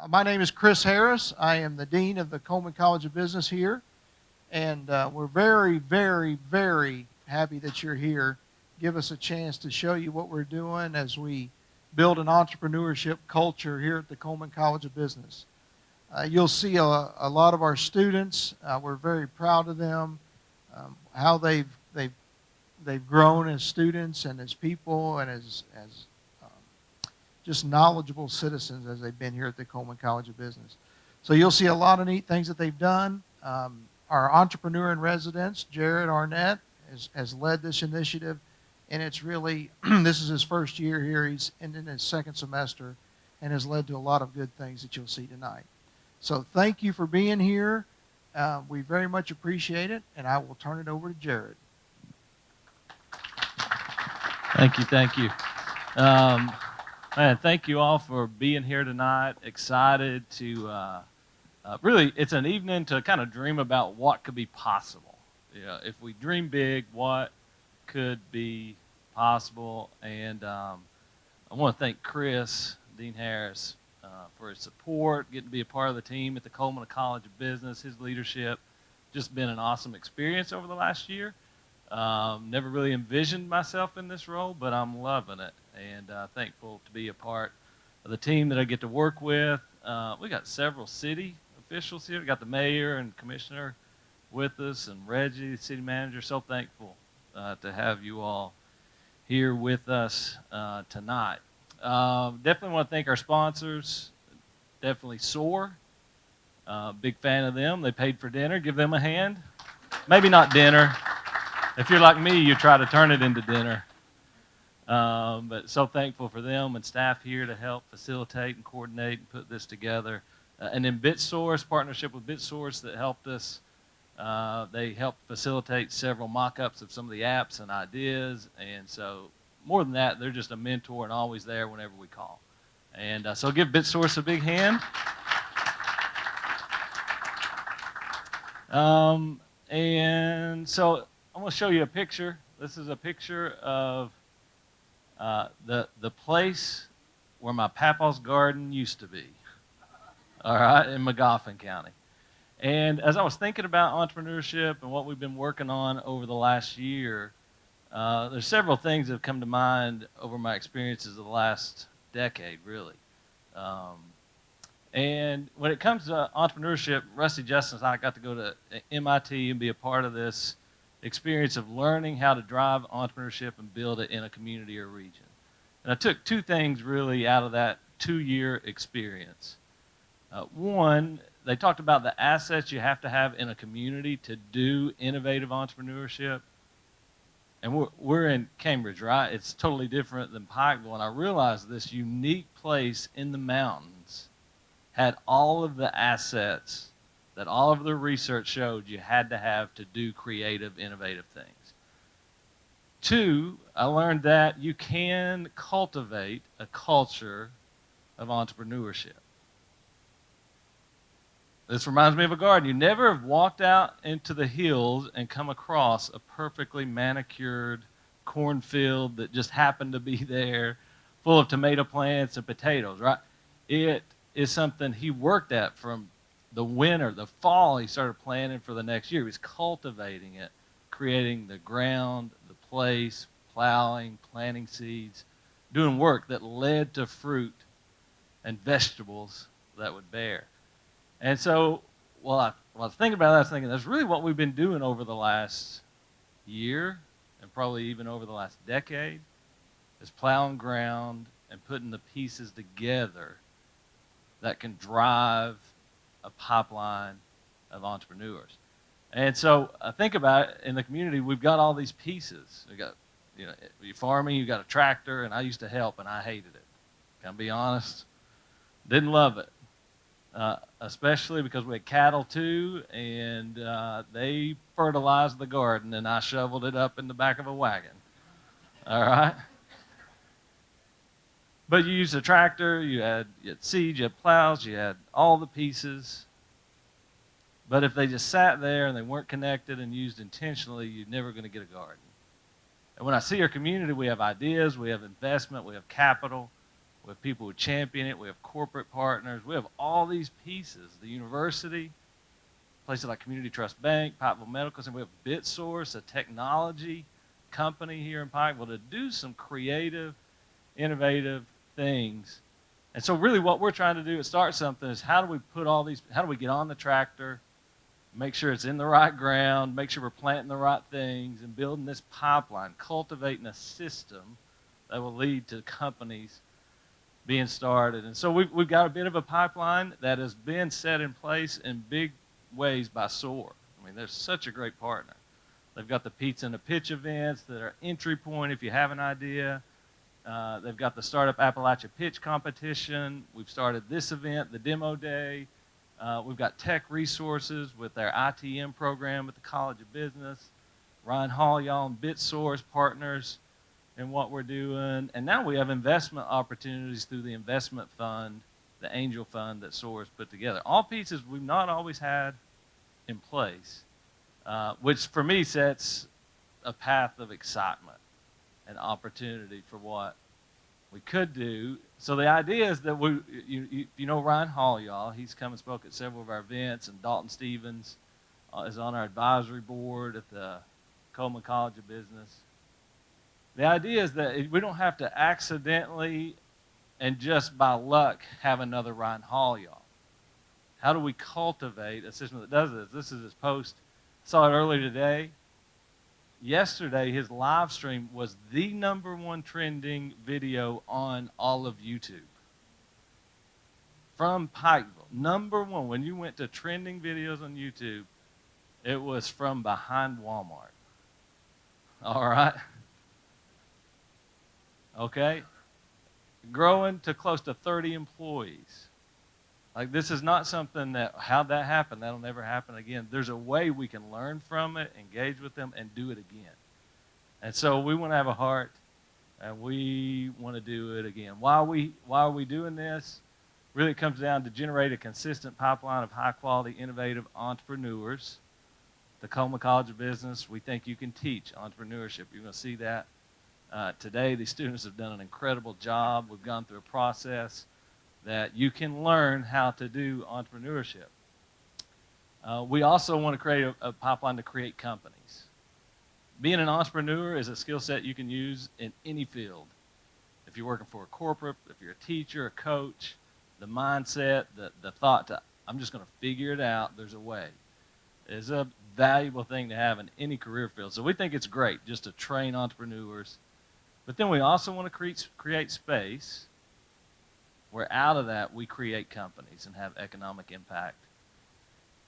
My name is Chris Harris. I am the Dean of the Coleman College of Business here, and we're very, very, very happy that you're here. Give us a chance to show you what we're doing as we build an entrepreneurship culture here at the Coleman College of Business. You'll see a lot of our students. We're very proud of them, how they've grown as students and as people and as just knowledgeable citizens as they've been here at the Coleman College of Business. So you'll see a lot of neat things that they've done. Our entrepreneur in residence, Jared Arnett, has led this initiative, and it's really, this is his first year here. He's in his second semester and has led to a lot of good things that you'll see tonight. So thank you for being here. We very much appreciate it, and I will turn it over to Jared. Thank you. Man, thank you all for being here tonight. Excited to, really, it's an evening to kind of dream about what could be possible. If we dream big, what could be possible? And I want to thank Chris, Dean Harris, for his support, getting to be a part of the team at the Coleman College of Business. His leadership just been an awesome experience over the last year. Never really envisioned myself in this role, but I'm loving it, and thankful to be a part of the team that I get to work with. We got several city officials here. We got the mayor and commissioner with us, and Reggie, the city manager. So thankful to have you all here with us tonight. Definitely want to thank our sponsors. Definitely SOAR. Big fan of them. They paid for dinner. Give them a hand. Maybe not dinner. If you're like me, you try to turn it into dinner. But so thankful for them and staff here to help facilitate and coordinate and put this together. And then BitSource, partnership with BitSource that helped us. They helped facilitate several mock-ups of some of the apps and ideas. And so more than that, they're just a mentor and always there whenever we call. And so give BitSource a big hand. And so I'm going to show you a picture. This is a picture of the place where my papa's garden used to be, all right, in McGoffin County. And as I was thinking about entrepreneurship and what we've been working on over the last year, there's several things that have come to mind over my experiences of the last decade, really. And when it comes to entrepreneurship, Rusty Justice and I got to go to MIT and be a part of this experience of learning how to drive entrepreneurship and build it in a community or region. And I took two things really out of that 2-year experience. One, they talked about the assets you have to have in a community to do innovative entrepreneurship. And we're in Cambridge, right? It's totally different than Pikeville. And I realized this unique place in the mountains had all of the assets that all of the research showed you had to have to do creative, innovative things. Two, I learned that you can cultivate a culture of entrepreneurship. This reminds me of a garden. You never have walked out into the hills and come across a perfectly manicured cornfield that just happened to be there, full of tomato plants and potatoes, right? It is something he worked at from the winter, the fall. He started planning for the next year. He was cultivating it, creating the ground, the place, plowing, planting seeds, doing work that led to fruit and vegetables that would bear. And so while I was thinking about that, I was thinking that's really what we've been doing over the last year and probably even over the last decade, is plowing ground and putting the pieces together that can drive a pipeline of entrepreneurs. And so I think about it, in the community, we've got all these pieces. We got, you're farming, you got a tractor, and I used to help, and I hated it. Can I be honest? Didn't love it, especially because we had cattle too, and they fertilized the garden, and I shoveled it up in the back of a wagon. All right? But you used a tractor, you had seeds, you had plows, you had all the pieces. But if they just sat there and they weren't connected and used intentionally, you're never going to get a garden. And when I see our community, we have ideas, we have investment, we have capital, We have people who champion it. We have corporate partners. We have all these pieces. The university, places like Community Trust Bank, Pikeville Medical Center. We have BitSource, a technology company here in Pikeville, to do some creative, innovative things. And so really what we're trying to do is start something is how do we put all these, how do we get on the tractor, make sure it's in the right ground, make sure we're planting the right things, and building this pipeline, cultivating a system that will lead to companies being started. And so we've got a bit of a pipeline that has been set in place in big ways by SOAR. I mean, they're such a great partner. They've got the pizza and the pitch events that are entry point if you have an idea. They've got the Startup Appalachia Pitch Competition. We've started this event, the Demo Day. We've got tech resources with our ITM program at the College of Business. Ryan Hall, y'all, and BitSource partners in what we're doing. And now we have investment opportunities through the investment fund, the angel fund that SOAR has put together. All pieces we've not always had in place, which for me sets a path of excitement and opportunity for what we could do. So the idea is that you know Ryan Hall, y'all. He's come and spoke at several of our events, and Dalton Stevens is on our advisory board at the Coleman College of Business. The idea is that we don't have to accidentally and just by luck have another Ryan Hall, y'all. How do we cultivate a system that does this? This is his post. I saw it earlier today. Yesterday, his live stream was the #1 trending video on all of YouTube. From Pikeville, #1. When you went to trending videos on YouTube, it was from behind Walmart. All right? Okay? Growing to close to 30 employees. Like, this is not something that, how'd that happen? That'll never happen again. There's a way we can learn from it, engage with them, and do it again. And so we want to have a heart, and we want to do it again. Why are we doing this? Really, it comes down to generate a consistent pipeline of high-quality, innovative entrepreneurs. The Coleman College of Business, we think you can teach entrepreneurship. You're going to see that today. These students have done an incredible job. We've gone through a process that you can learn how to do entrepreneurship. We also want to create a pipeline to create companies. Being an entrepreneur is a skill set you can use in any field. If you're working for a corporate, if you're a teacher, a coach, the mindset, the thought to, I'm just going to figure it out, there's a way, is a valuable thing to have in any career field. So we think it's great just to train entrepreneurs. But then we also want to create space where out of that we create companies and have economic impact.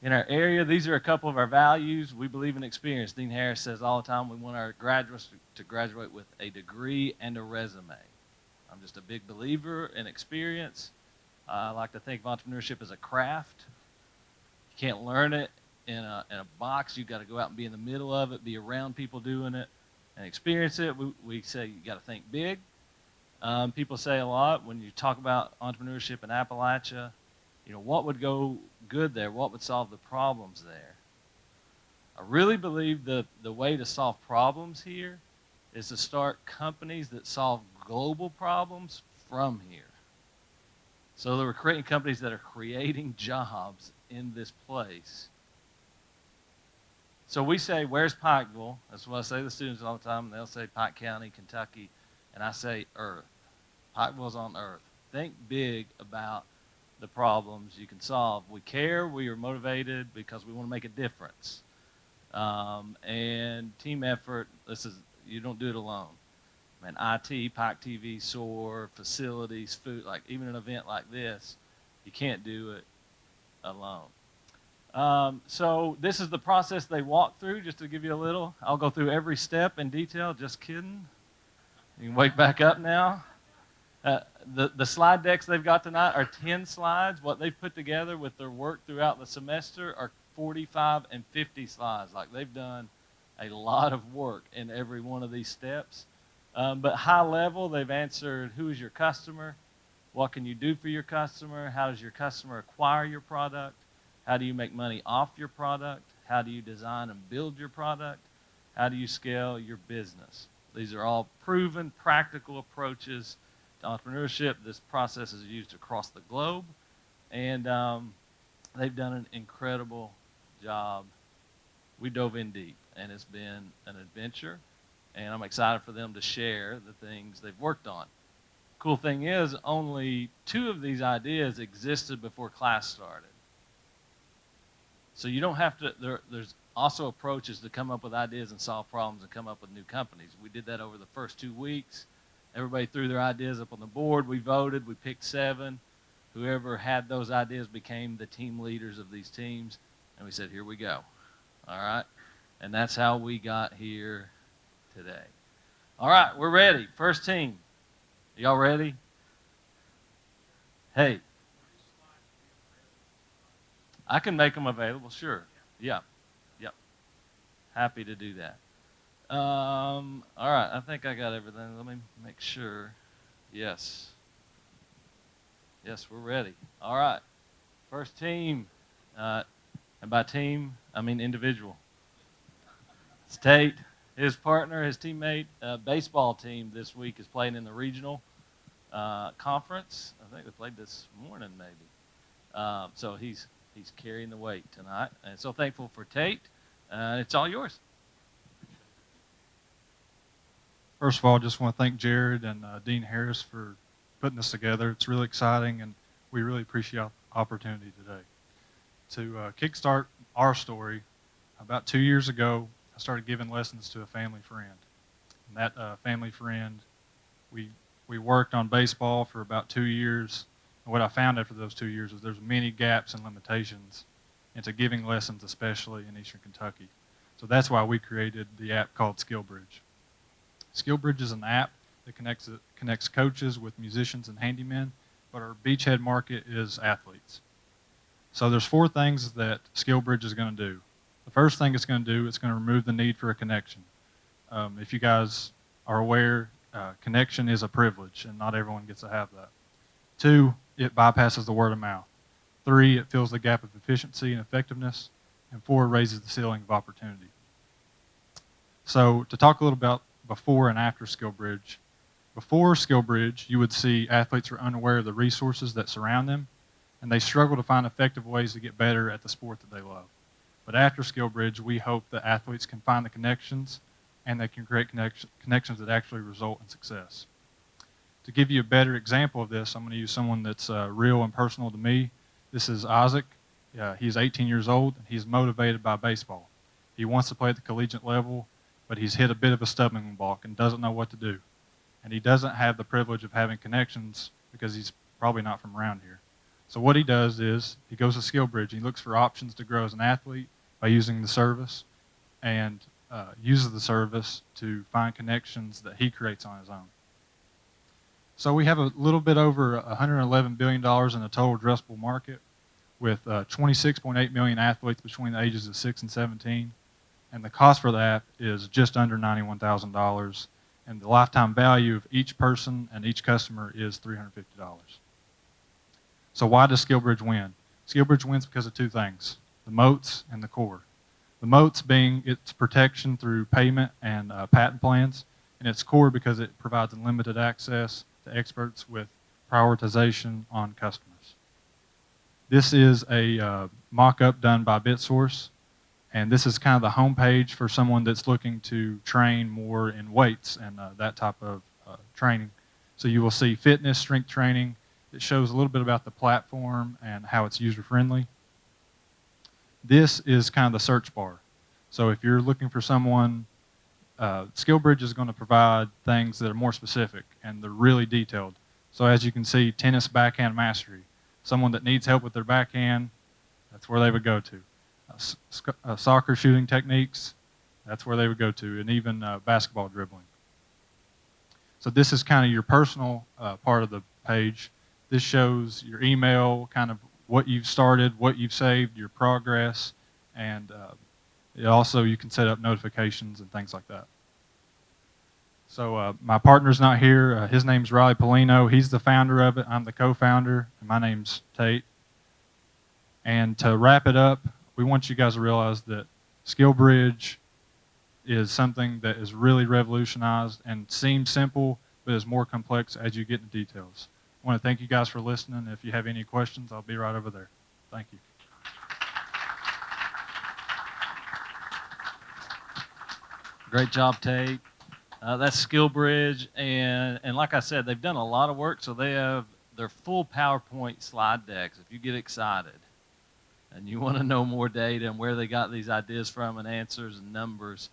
In our area, these are a couple of our values. We believe in experience. Dean Harris says all the time we want our graduates to graduate with a degree and a resume. I'm just a big believer in experience. I like to think of entrepreneurship as a craft. You can't learn it in a box. You've got to go out and be in the middle of it, be around people doing it, and experience it. We say you got to think big. People say a lot when you talk about entrepreneurship in Appalachia, what would go good there? What would solve the problems there? I really believe the way to solve problems here is to start companies that solve global problems from here. So that we're creating companies that are creating jobs in this place. So we say, where's Pikeville? That's what I say to the students all the time. And they'll say Pike County, Kentucky. And I say Earth. Pikeville's on Earth. Think big about the problems you can solve. We care. We are motivated because we want to make a difference. And team effort, you don't do it alone. Man, IT, Pike TV, SOAR, facilities, food, like even an event like this, you can't do it alone. So this is the process they walk through, just to give you a little. I'll go through every step in detail. Just kidding. You can wake back up now. The slide decks they've got tonight are 10 slides. What they've put together with their work throughout the semester are 45 and 50 slides. Like, they've done a lot of work in every one of these steps. But high level, they've answered, who is your customer? What can you do for your customer? How does your customer acquire your product? How do you make money off your product? How do you design and build your product? How do you scale your business? These are all proven, practical approaches Entrepreneurship. This process is used across the globe, and they've done an incredible job. We dove in deep, and it's been an adventure, and I'm excited for them to share the things they've worked on. Cool thing is, only 2 of these ideas existed before class started. So you don't have to, there's also approaches to come up with ideas and solve problems and come up with new companies. We did that over the first 2 weeks. Everybody threw their ideas up on the board. We voted. We picked 7. Whoever had those ideas became the team leaders of these teams. And we said, here we go. All right? And that's how we got here today. All right, we're ready. First team. Y'all ready? Hey. I can make them available, sure. Yeah. Yep. Happy to do that. All right, I think I got everything. Let me make sure. Yes. Yes, we're ready. All right. First team. And by team, I mean individual. It's Tate. His partner, his teammate, baseball team this week is playing in the regional conference. I think they played this morning, maybe. So he's carrying the weight tonight. And so thankful for Tate. It's all yours. First of all, I just want to thank Jared and Dean Harris for putting this together. It's really exciting, and we really appreciate the opportunity today. To kickstart our story, about 2 years ago, I started giving lessons to a family friend. And that family friend, we worked on baseball for about 2 years. And what I found after those 2 years is there's many gaps and limitations into giving lessons, especially in Eastern Kentucky. So that's why we created the app called SkillBridge. SkillBridge is an app that connects coaches with musicians and handymen, but our beachhead market is athletes. So there's 4 things that SkillBridge is going to do. The first thing it's going to do, it's going to remove the need for a connection. If you guys are aware, connection is a privilege, and not everyone gets to have that. 2, it bypasses the word of mouth. 3, it fills the gap of efficiency and effectiveness. And 4, raises the ceiling of opportunity. So to talk a little about before and after SkillBridge. Before SkillBridge, you would see athletes are unaware of the resources that surround them, and they struggle to find effective ways to get better at the sport that they love. But after SkillBridge, we hope that athletes can find the connections, and they can create connections that actually result in success. To give you a better example of this, I'm going to use someone that's real and personal to me. This is Isaac. He's 18 years old, and he's motivated by baseball. He wants to play at the collegiate level, but he's hit a bit of a stumbling block and doesn't know what to do. And he doesn't have the privilege of having connections because he's probably not from around here. So what he does is he goes to SkillBridge. He looks for options to grow as an athlete by using the service, and uses the service to find connections that he creates on his own. So we have a little bit over $111 billion in the total addressable market, with 26.8 million athletes between the ages of 6 and 17. And the cost for the app is just under $91,000. And the lifetime value of each person and each customer is $350. So why does SkillBridge win? SkillBridge wins because of 2 things, the moats and the core. The moats being its protection through payment and patent plans, and its core because it provides unlimited access to experts with prioritization on customers. This is a mock-up done by BitSource, and this is kind of the homepage for someone that's looking to train more in weights and that type of training. So you will see fitness, strength training. It shows a little bit about the platform and how it's user-friendly. This is kind of the search bar. So if you're looking for someone, SkillBridge is going to provide things that are more specific and they're really detailed. So as you can see, tennis backhand mastery. Someone that needs help with their backhand, that's where they would go to. Soccer shooting techniques, that's where they would go to, and even basketball dribbling. So this is kind of your personal part of the page. This shows your email, kind of what you've started, what you've saved, your progress, and also you can set up notifications and things like that. So my partner's not here. His name's Riley Polino. He's the founder of it. I'm the co-founder, and my name's Tate. And to wrap it up, we want you guys to realize that SkillBridge is something that is really revolutionized and seems simple, but it's more complex as you get into details. I want to thank you guys for listening. If you have any questions, I'll be right over there. Thank you. Great job, Tate. That's SkillBridge, and like I said, they've done a lot of work, so they have their full PowerPoint slide decks. If you get excited and you want to know more data and where they got these ideas from and answers and numbers,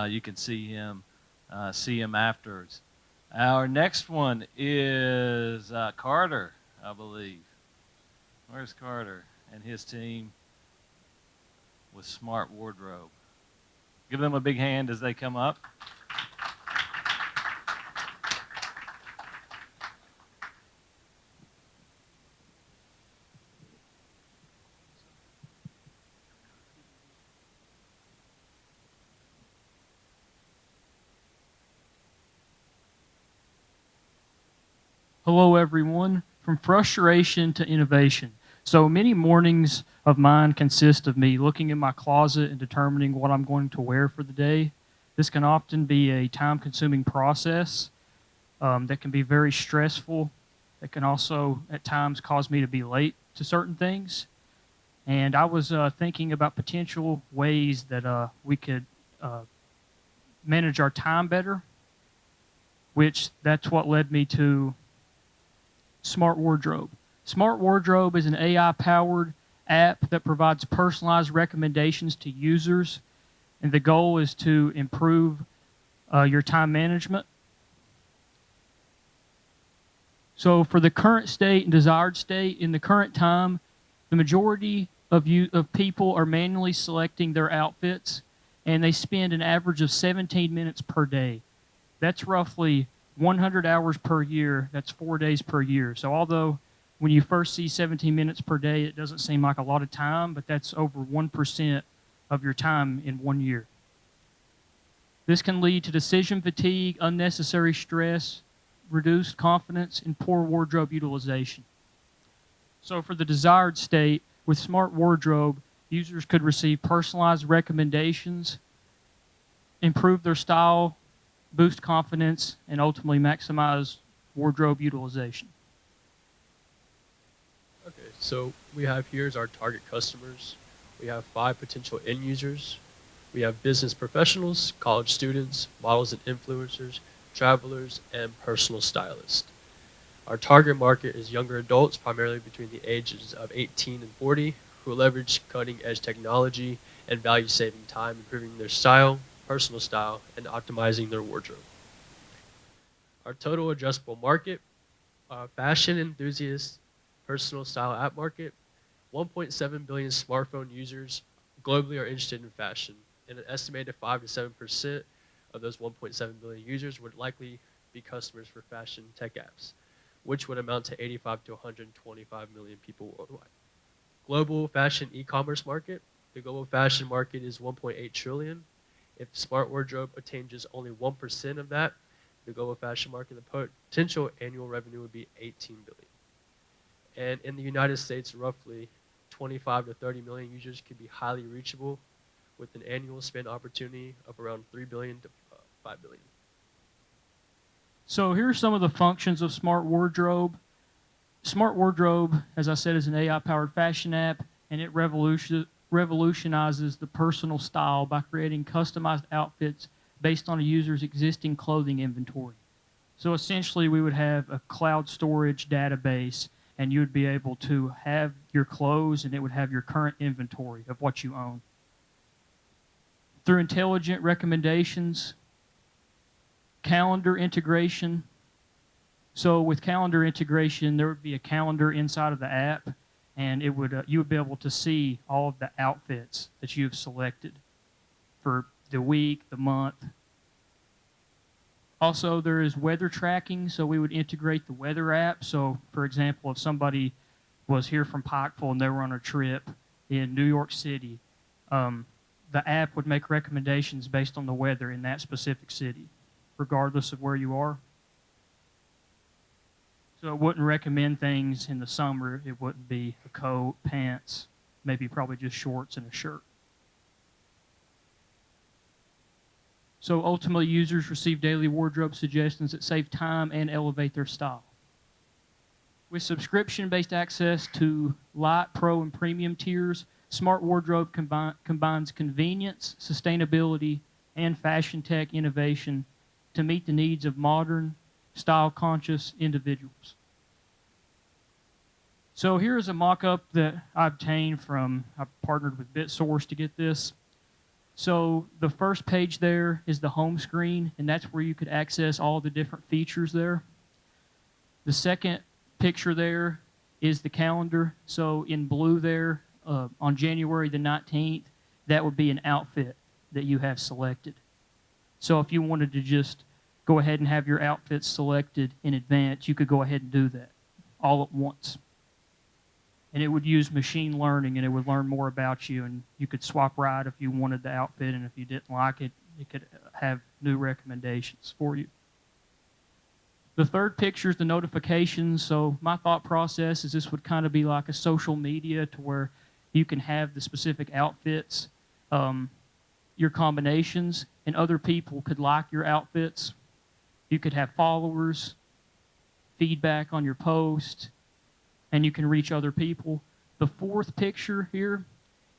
you can see him afterwards. Our next one is Carter, I believe. Where's Carter and his team with Smart Wardrobe? Give them a big hand as they come up. Hello, everyone. From frustration to innovation. So many mornings of mine consist of me looking in my closet and determining what I'm going to wear for the day. This can often be a time-consuming process that can be very stressful. That can also, at times, cause me to be late to certain things. And I was thinking about potential ways that we could manage our time better, which that's what led me to Smart Wardrobe. Smart Wardrobe is an AI-powered app that provides personalized recommendations to users, and the goal is to improve your time management. So for the current state and desired state, in the current time, the majority of people are manually selecting their outfits, and they spend an average of 17 minutes per day. That's roughly 100 hours per year. That's 4 days per year. So although when you first see 17 minutes per day, it doesn't seem like a lot of time, but that's over 1% of your time in 1 year. This can lead to decision fatigue, unnecessary stress, reduced confidence, and poor wardrobe utilization. So for the desired state, with Smart Wardrobe, users could receive personalized recommendations, improve their style, boost confidence, and ultimately maximize wardrobe utilization. Okay, so we have here is our target customers. We have 5 potential end users. We have business professionals, college students, models and influencers, travelers, and personal stylists. Our target market is younger adults, primarily between the ages of 18 and 40, who leverage cutting-edge technology and value saving time, improving their style, personal style, and optimizing their wardrobe. Our total addressable market, fashion enthusiasts, personal style app market, 1.7 billion smartphone users globally are interested in fashion, and an estimated 5 to 7% of those 1.7 billion users would likely be customers for fashion tech apps, which would amount to 85 to 125 million people worldwide. Global fashion e-commerce market, the global fashion market is 1.8 trillion. If Smart Wardrobe attains only 1% of that, the global fashion market, the potential annual revenue would be 18 billion. And in the United States, roughly 25 to 30 million users could be highly reachable with an annual spend opportunity of around 3 billion to 5 billion. So here are some of the functions of Smart Wardrobe. Smart Wardrobe, as I said, is an AI-powered fashion app, and it revolutionizes the personal style by creating customized outfits based on a user's existing clothing inventory. So essentially, we would have a cloud storage database, and you would be able to have your clothes, and it would have your current inventory of what you own. Through intelligent recommendations, calendar integration. So with calendar integration, there would be a calendar inside of the app, and it would you would be able to see all of the outfits that you've selected for the week, the month. Also, there is weather tracking, so we would integrate the weather app. So, for example, if somebody was here from Pikeville and they were on a trip in New York City, the app would make recommendations based on the weather in that specific city, regardless of where you are. So it wouldn't recommend things in the summer. It wouldn't be a coat, pants, maybe probably just shorts and a shirt. So ultimately, users receive daily wardrobe suggestions that save time and elevate their style. With subscription-based access to Light, Pro, and Premium tiers, Smart Wardrobe combines convenience, sustainability, and fashion tech innovation to meet the needs of modern, style-conscious individuals. So here's a mock-up that I obtained I partnered with BitSource to get this. So the first page there is the home screen, and that's where you could access all the different features there. The second picture there is the calendar. So in blue there, on January the 19th, that would be an outfit that you have selected. So if you wanted to just go ahead and have your outfits selected in advance, you could go ahead and do that all at once. And it would use machine learning, and it would learn more about you, and you could swap right if you wanted the outfit, and if you didn't like it, it could have new recommendations for you. The third picture is the notifications. So my thought process is this would kind of be like a social media to where you can have the specific outfits, your combinations, and other people could like your outfits. You could have followers, feedback on your post, and you can reach other people. The fourth picture here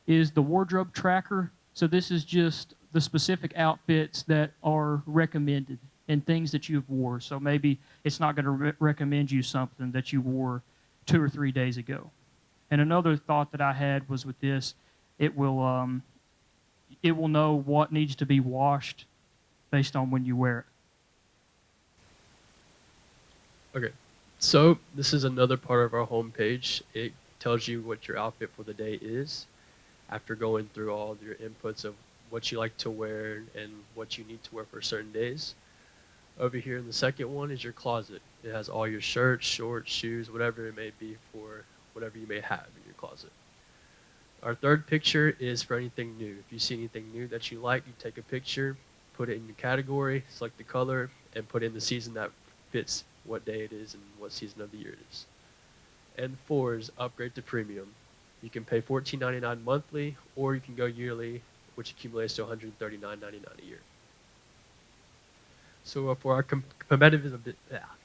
is the wardrobe tracker. So this is just the specific outfits that are recommended and things that you've wore. So maybe it's not going to recommend you something that you wore 2 or 3 days ago. And another thought that I had was with this, it will know what needs to be washed based on when you wear it. Okay, so this is another part of our homepage. It tells you what your outfit for the day is after going through all your inputs of what you like to wear and what you need to wear for certain days. Over here in the second one is your closet. It has all your shirts, shorts, shoes, whatever it may be for whatever you may have in your closet. Our third picture is for anything new. If you see anything new that you like, you take a picture, put it in your category, select the color, and put in the season that fits what day it is and what season of the year it is. And 4 is upgrade to premium. You can pay $14.99 monthly, or you can go yearly, which accumulates to $139.99 a year. So for our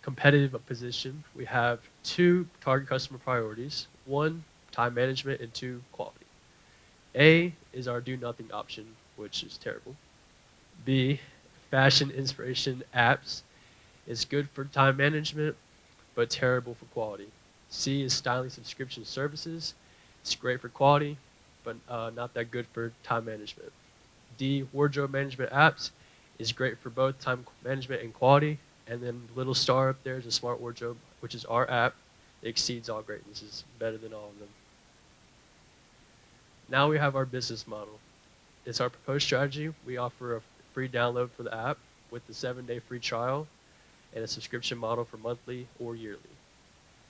competitive position, we have 2 target customer priorities. 1, time management, and 2, quality. A is our do nothing option, which is terrible. B, fashion inspiration apps. It's good for time management, but terrible for quality. C is styling subscription services. It's great for quality, but not that good for time management. D, wardrobe management apps is great for both time management and quality. And then little star up there is a smart wardrobe, which is our app. It exceeds all greatness. It's better than all of them. Now we have our business model. It's our proposed strategy. We offer a free download for the app with the 7-day free trial and a subscription model for monthly or yearly.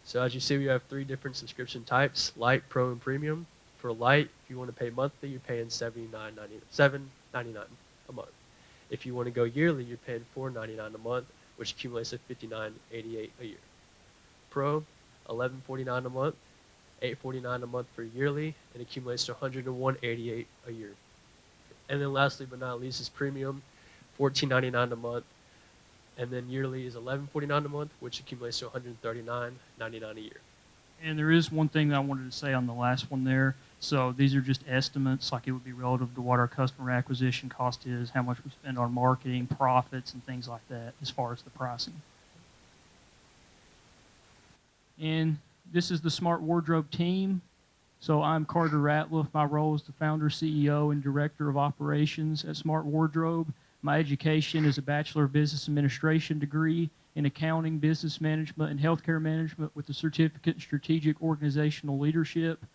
So as you see, we have 3 different subscription types: Light, Pro, and Premium. For Light, if you want to pay monthly, you're paying $7.99 a month. If you want to go yearly, you're paying $4.99 a month, which accumulates to $59.88 a year. Pro, $11.49 a month, $8.49 a month for yearly, and accumulates to $101.88 a year. And then lastly but not least is Premium, $14.99 a month, and then yearly is $11.49 a month, which accumulates to $139.99 a year. And there is one thing that I wanted to say on the last one there. So these are just estimates, like it would be relative to what our customer acquisition cost is, how much we spend on marketing, profits, and things like that as far as the pricing. And this is the Smart Wardrobe team. So I'm Carter Ratliff. My role is the founder, CEO, and director of operations at Smart Wardrobe. My education is a Bachelor of Business Administration degree in accounting, business management, and healthcare management with a certificate in strategic organizational leadership.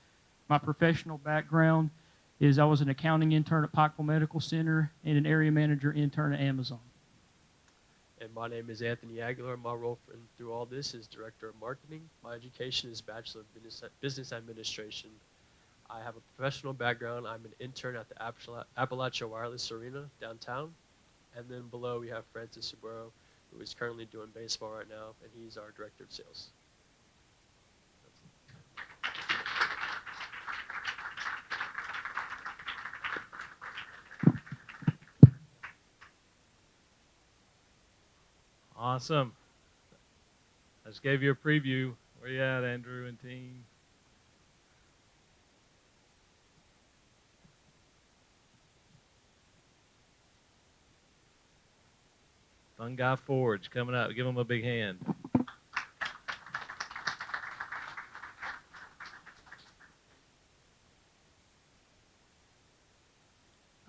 My professional background is I was an accounting intern at Pikeville Medical Center and an area manager intern at Amazon. And my name is Anthony Aguilar. My role through all this is Director of Marketing. My education is Bachelor of Business Administration. I have a professional background. I'm an intern at the Appalachia Wireless Arena downtown. And then below we have Francis Soboro, who is currently doing baseball right now, and he's our Director of Sales. Awesome. I just gave you a preview. Where you at, Andrew and team? Fun Guy Forge coming up. Give them a big hand.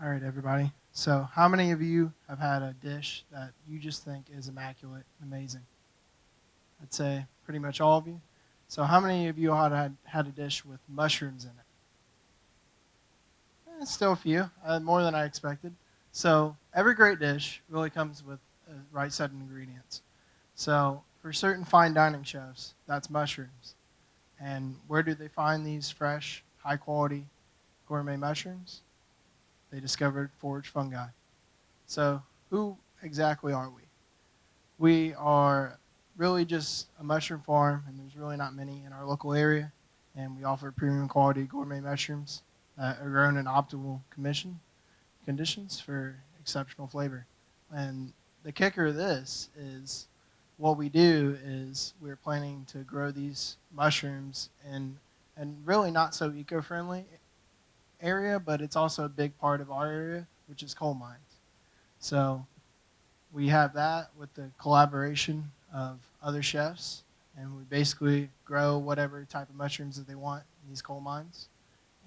All right, everybody. So how many of you have had a dish that you just think is immaculate, amazing? I'd say pretty much all of you. So how many of you had a dish with mushrooms in it? Still a few, more than I expected. So every great dish really comes with the right set of ingredients. So for certain fine dining chefs, that's mushrooms. And where do they find these fresh, high-quality gourmet mushrooms? They discovered forage fungi. So who exactly are we? We are really just a mushroom farm, and there's really not many in our local area. And we offer premium quality gourmet mushrooms that are grown in optimal conditions for exceptional flavor. And the kicker of this is what we do is we're planning to grow these mushrooms in and really not so eco-friendly area, but it's also a big part of our area, which is coal mines. So we have that with the collaboration of other chefs, and we basically grow whatever type of mushrooms that they want in these coal mines,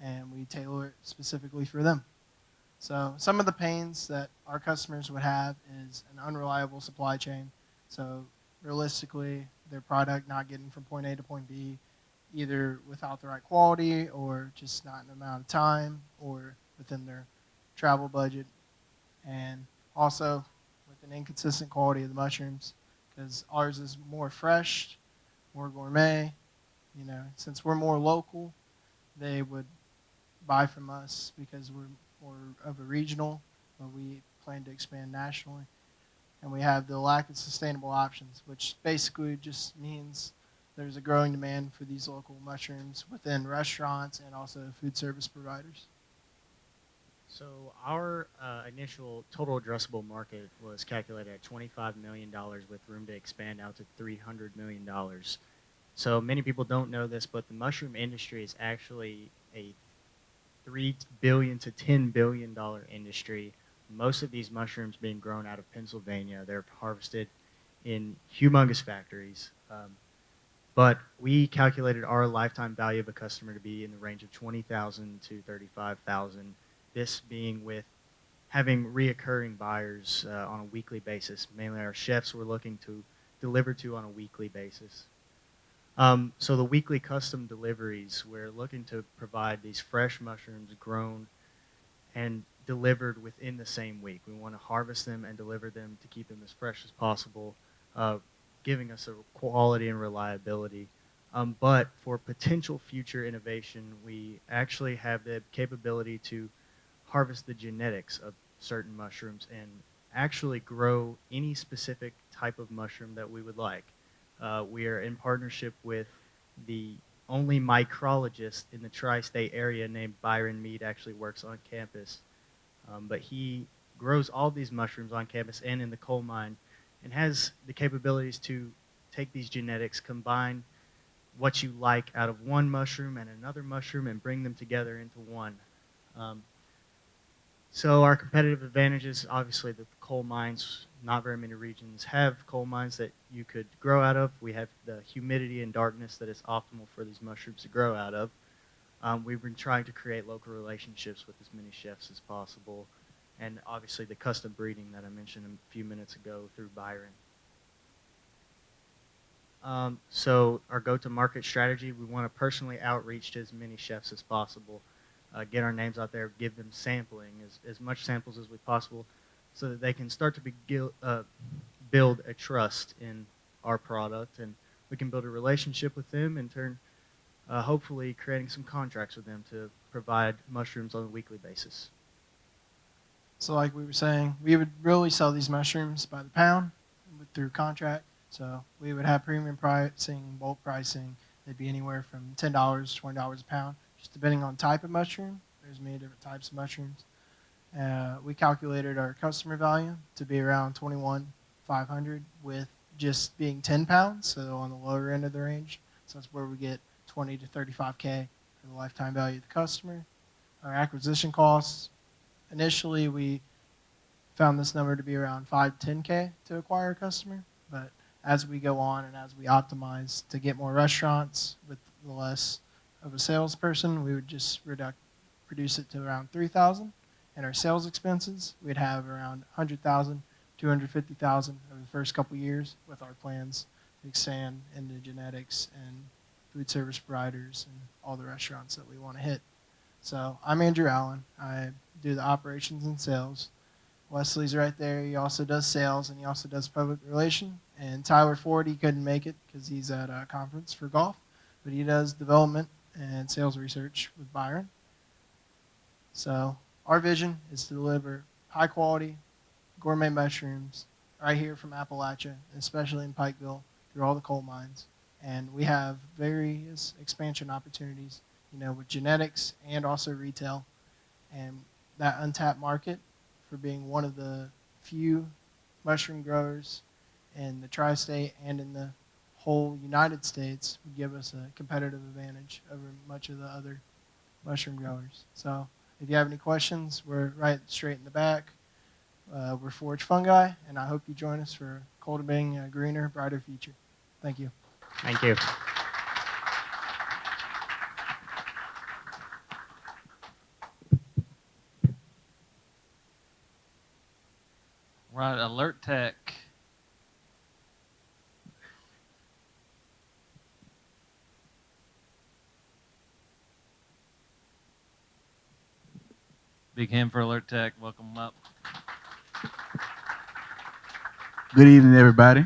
and we tailor it specifically for them. So some of the pains that our customers would have is an unreliable supply chain. So realistically, their product not getting from point A to point B, either without the right quality or just not in the amount of time or within their travel budget. And also with an inconsistent quality of the mushrooms, because ours is more fresh, more gourmet. You know, since we're more local, they would buy from us because we're more of a regional, but we plan to expand nationally. And we have the lack of sustainable options, which basically just means there's a growing demand for these local mushrooms within restaurants and also food service providers. So our initial total addressable market was calculated at $25 million with room to expand out to $300 million. So many people don't know this, but the mushroom industry is actually a $3 billion to $10 billion industry. Most of these mushrooms being grown out of Pennsylvania. They're harvested in humongous factories. But we calculated our lifetime value of a customer to be in the range of $20,000 to $35,000. This being with having reoccurring buyers on a weekly basis. Mainly our chefs we're looking to deliver to on a weekly basis. So the weekly custom deliveries, we're looking to provide these fresh mushrooms grown and delivered within the same week. We want to harvest them and deliver them to keep them as fresh as possible, giving us a quality and reliability. But for potential future innovation, we actually have the capability to harvest the genetics of certain mushrooms and actually grow any specific type of mushroom that we would like. We are in partnership with the only micrologist in the tri-state area named Byron Mead, actually works on campus. But he grows all these mushrooms on campus and in the coal mine and has the capabilities to take these genetics, combine what you like out of one mushroom and another mushroom and bring them together into one. So our competitive advantage is obviously that the coal mines, not very many regions have coal mines that you could grow out of. We have the humidity and darkness that is optimal for these mushrooms to grow out of. We've been trying to create local relationships with as many chefs as possible, and obviously the custom breeding that I mentioned a few minutes ago through Byron. So our go-to-market strategy, we want to personally outreach to as many chefs as possible, get our names out there, give them sampling, as much samples as we possible, so that they can start to build a trust in our product, and we can build a relationship with them in turn, hopefully creating some contracts with them to provide mushrooms on a weekly basis. So like we were saying, we would really sell these mushrooms by the pound through contract. So we would have premium pricing, bulk pricing. They'd be anywhere from $10 to $20 a pound, just depending on type of mushroom. There's many different types of mushrooms. We calculated our customer value to be around $21 500 with just being 10 pounds, so on the lower end of the range. So that's where we get 20 to 35K for the lifetime value of the customer. Our acquisition costs, initially we found this number to be around 5 to 10K to acquire a customer, but as we go on and as we optimize to get more restaurants with less of a salesperson, we would just reduce it to around 3,000. And our sales expenses, we'd have around 100,000, 250,000 over the first couple years with our plans to expand into genetics and food service providers and all the restaurants that we want to hit. So I'm Andrew Allen. I do the operations and sales. Wesley's right there. He also does sales and he also does public relations. And Tyler Ford, he couldn't make it because he's at a conference for golf, but he does development and sales research with Byron. So our vision is to deliver high quality gourmet mushrooms right here from Appalachia, especially in Pikeville, through all the coal mines. And we have various expansion opportunities, with genetics and also retail. And that untapped market, for being one of the few mushroom growers in the tri-state and in the whole United States, would give us a competitive advantage over much of the other mushroom growers. So if you have any questions, we're right straight in the back. We're Forage Fungi, and I hope you join us for cultivating a greener, brighter future. Thank you. Thank you. Right, Alert Tech. Big hand for Alert Tech. Welcome them up. Good evening, everybody.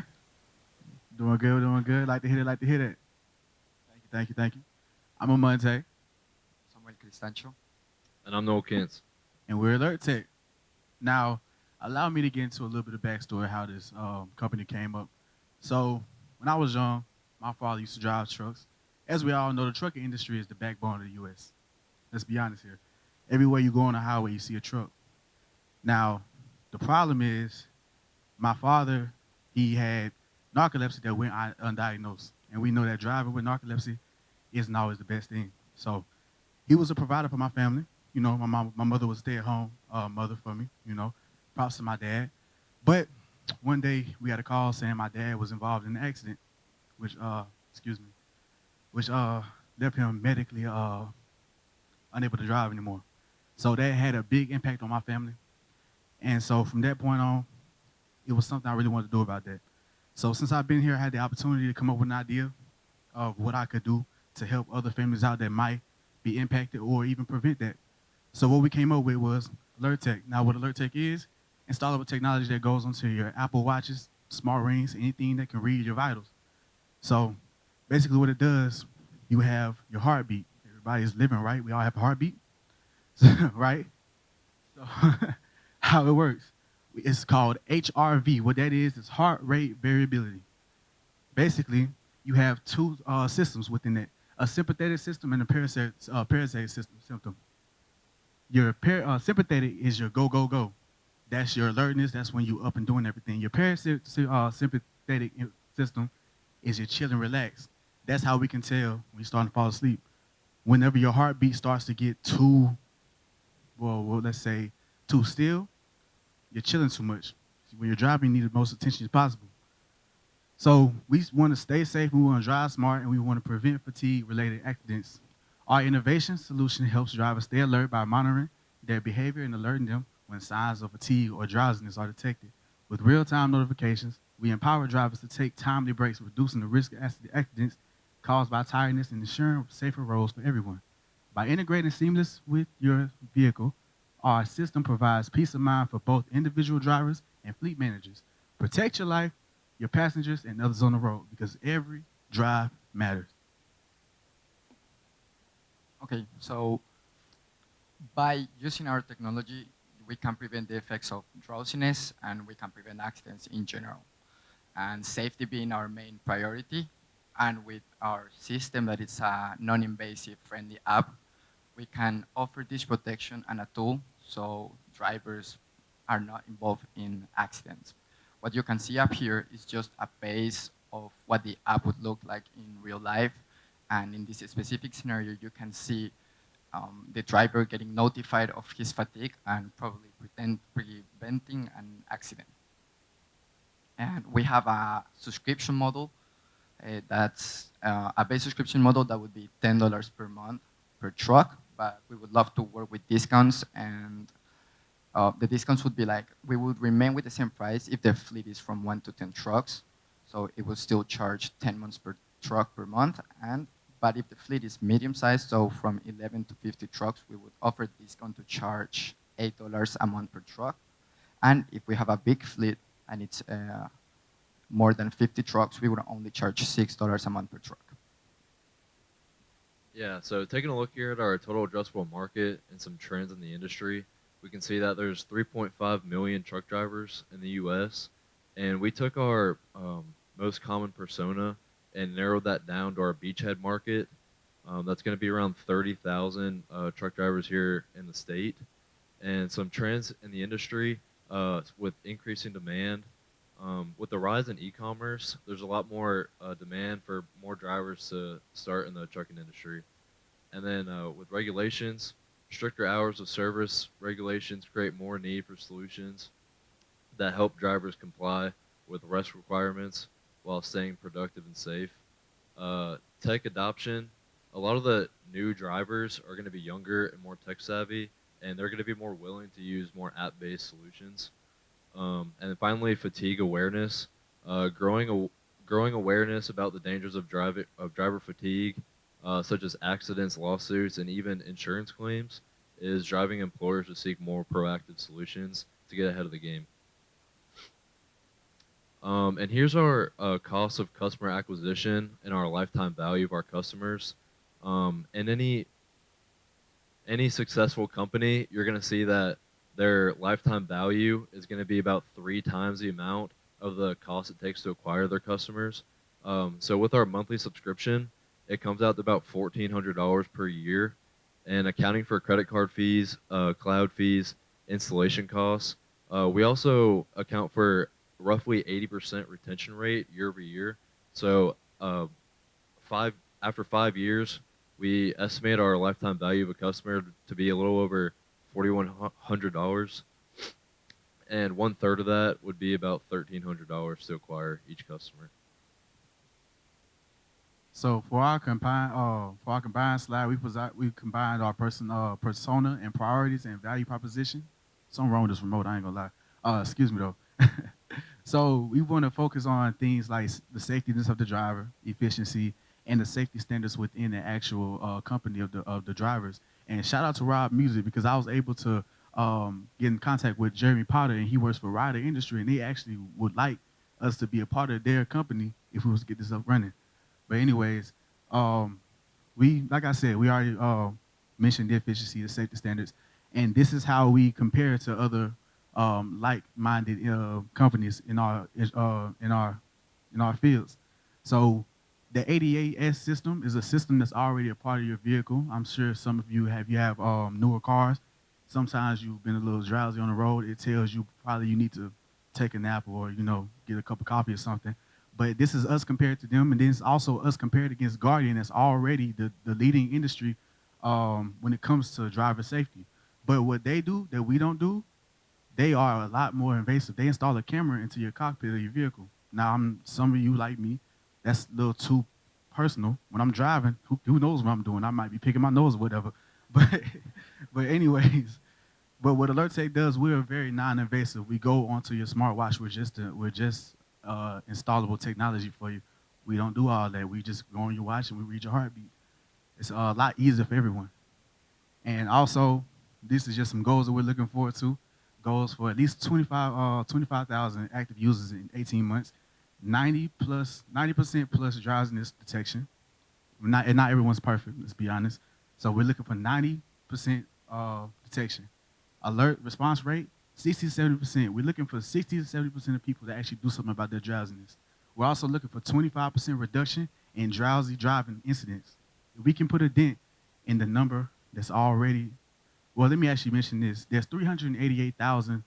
Doing good, doing good. Like to hear that. Thank you. I'm Amante. Samuel Cristancho. And I'm Noel Kentz. And we're Alert Tech. Now, allow me to get into a little bit of backstory how this company came up. So, when I was young, my father used to drive trucks. As we all know, the trucking industry is the backbone of the U.S. Let's be honest here. Everywhere you go on the highway, you see a truck. Now, the problem is, my father, he had narcolepsy that went undiagnosed. And we know that driving with narcolepsy isn't always the best thing. So he was a provider for my family. My mother was a stay-at-home mother for me, props to my dad. But one day we had a call saying my dad was involved in an accident, which left him medically unable to drive anymore. So that had a big impact on my family. And so from that point on, it was something I really wanted to do about that. So since I've been here, I had the opportunity to come up with an idea of what I could do to help other families out that might be impacted or even prevent that. So what we came up with was Alert Tech. Now what Alert Tech is, installable technology that goes onto your Apple Watches, smart rings, anything that can read your vitals. So basically what it does, you have your heartbeat. Everybody's living, right? We all have a heartbeat, right? So how it works, it's called HRV. What that is heart rate variability. Basically, you have two systems within that, a sympathetic system and a parasympathetic system. Your sympathetic is your go, go, go. That's your alertness. That's when you up and doing everything. Your parasympathetic system is your chill and relax. That's how we can tell when you're starting to fall asleep. Whenever your heartbeat starts to get too still, you're chilling too much. When you're driving, you need the most attention as possible. So we want to stay safe, we want to drive smart, and we want to prevent fatigue-related accidents. Our innovation solution helps drivers stay alert by monitoring their behavior and alerting them when signs of fatigue or drowsiness are detected. With real-time notifications, we empower drivers to take timely breaks, reducing the risk of accidents caused by tiredness and ensuring safer roads for everyone. By integrating seamless with your vehicle, our system provides peace of mind for both individual drivers and fleet managers. Protect your life, your passengers, and others on the road, because every drive matters. Okay, so by using our technology, we can prevent the effects of drowsiness and we can prevent accidents in general. And safety being our main priority, and with our system that is a non-invasive friendly app, we can offer this protection and a tool so drivers are not involved in accidents. what you can see up here is just a base of what the app would look like in real life. And in this specific scenario, you can see the driver getting notified of his fatigue and probably preventing an accident. And we have a subscription model that's a base subscription model that would be $10 per month per truck, but we would love to work with discounts, and the discounts would be like, we would remain with the same price if the fleet is from 1 to 10 trucks, so it would still charge 10 months per truck per month, but if the fleet is medium sized, so from 11 to 50 trucks, we would offer discount to charge $8 a month per truck. And if we have a big fleet and it's more than 50 trucks, we would only charge $6 a month per truck. Yeah, so taking a look here at our total addressable market and some trends in the industry, we can see that there's 3.5 million truck drivers in the U.S., and we took our most common persona and narrowed that down to our beachhead market. That's going to be around 30,000 truck drivers here in the state, and some trends in the industry with increasing demand. With the rise in e-commerce, there's a lot more demand for more drivers to start in the trucking industry. And then with regulations, stricter hours of service regulations create more need for solutions that help drivers comply with rest requirements while staying productive and safe. Tech adoption, a lot of the new drivers are going to be younger and more tech savvy, and they're going to be more willing to use more app-based solutions. And then finally, fatigue awareness. Growing awareness about the dangers of driver fatigue, such as accidents, lawsuits, and even insurance claims, is driving employers to seek more proactive solutions to get ahead of the game. And here's our cost of customer acquisition and our lifetime value of our customers. In any successful company, you're going to see that their lifetime value is going to be about 3 times the amount of the cost it takes to acquire their customers. So with our monthly subscription, it comes out to about $1,400 per year, and accounting for credit card fees, cloud fees, installation costs. We also account for roughly 80% retention rate year over year. So after 5 years, we estimate our lifetime value of a customer to be a little over $4,100, and 1/3 of that would be about $1,300 to acquire each customer. So for our combined slide, we combined our persona and priorities and value proposition. Something wrong with this remote, I ain't gonna lie. Excuse me though. So we want to focus on things like the safetyness of the driver, efficiency, and the safety standards within the actual company of the drivers. And shout out to Rob Music, because I was able to get in contact with Jeremy Potter, and he works for Rider Industry, and they actually would like us to be a part of their company if we was to get this up running. But anyways, like I said, we already mentioned the efficiency, the safety standards, and this is how we compare to other like-minded companies in our fields. So the 88S system is a system that's already a part of your vehicle. I'm sure some of you have newer cars. Sometimes you've been a little drowsy on the road. It tells you probably you need to take a nap or get a cup of coffee or something. But this is us compared to them, and then it's also us compared against Guardian, that's already the leading industry when it comes to driver safety. But what they do that we don't do, they are a lot more invasive. They install a camera into your cockpit of your vehicle. Now, some of you like me, that's a little too personal. When I'm driving, who knows what I'm doing? I might be picking my nose or whatever. But anyways, but what AlertTech does, we're very non-invasive. We go onto your smartwatch. We're just installable technology for you. We don't do all that. We just go on your watch and we read your heartbeat. It's a lot easier for everyone. And also, this is just some goals that we're looking forward to. Goals for at least 25,000 active users in 18 months, 90% plus drowsiness detection. Not everyone's perfect, let's be honest. So we're looking for 90% detection. Alert response rate, 60 to 70%. We're looking for 60 to 70% of people to actually do something about their drowsiness. We're also looking for 25% reduction in drowsy driving incidents. If we can put a dent in the number that's already, well, let me actually mention this. There's 388,000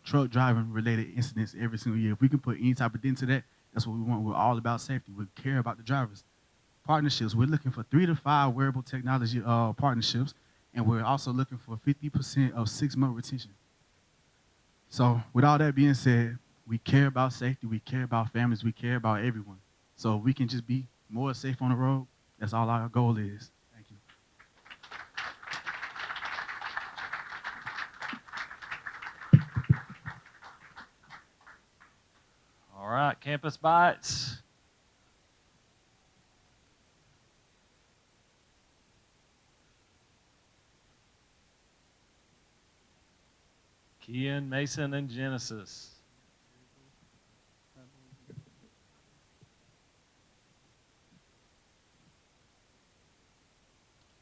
truck driving related incidents every single year. If we can put any type of dent to that, that's what we want. We're all about safety. We care about the drivers. Partnerships, we're looking for 3 to 5 wearable technology partnerships, and we're also looking for 50% of 6-month retention. So with all that being said, we care about safety, we care about families, we care about everyone. So we can just be more safe on the road. That's all our goal is. Thank you. All right, Campus Bites. Kian, Mason, and Genesis.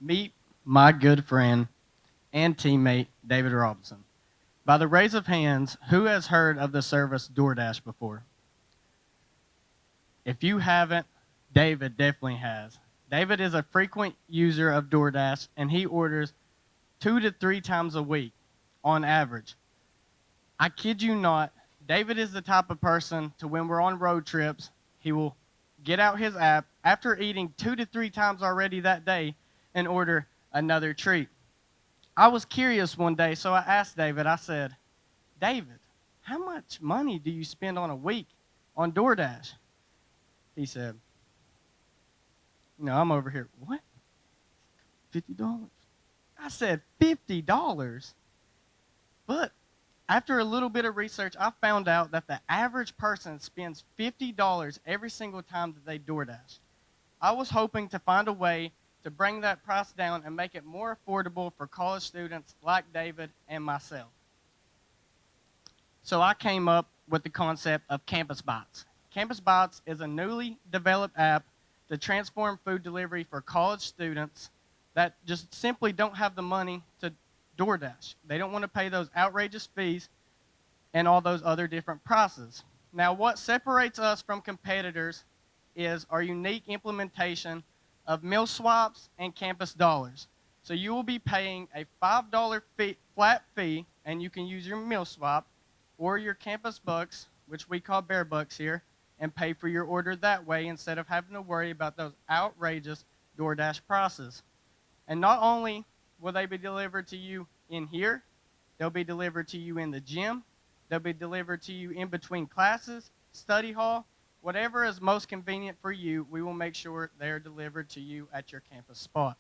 Meet my good friend and teammate, David Robinson. By the raise of hands, who has heard of the service DoorDash before? If you haven't, David definitely has. David is a frequent user of DoorDash, and he orders 2 to 3 times a week on average. I kid you not, David is the type of person to when we're on road trips, he will get out his app after eating 2 to 3 times already that day and order another treat. I was curious one day, so I asked David, I said, David, how much money do you spend on a week on DoorDash? He said, I'm over here, what? $50? I said, $50? But after a little bit of research, I found out that the average person spends $50 every single time that they DoorDash. I was hoping to find a way to bring that price down and make it more affordable for college students like David and myself. So I came up with the concept of Campus Bites. Campus Bites is a newly developed app to transform food delivery for college students that just simply don't have the money to DoorDash. They don't want to pay those outrageous fees and all those other different prices. Now, what separates us from competitors is our unique implementation of meal swaps and campus dollars. So you will be paying a $5 flat fee, and you can use your meal swap or your campus bucks, which we call bear bucks here, and pay for your order that way instead of having to worry about those outrageous DoorDash prices. And not only will they be delivered to you in here, they'll be delivered to you in the gym, they'll be delivered to you in between classes, study hall, whatever is most convenient for you, we will make sure they're delivered to you at your campus spot.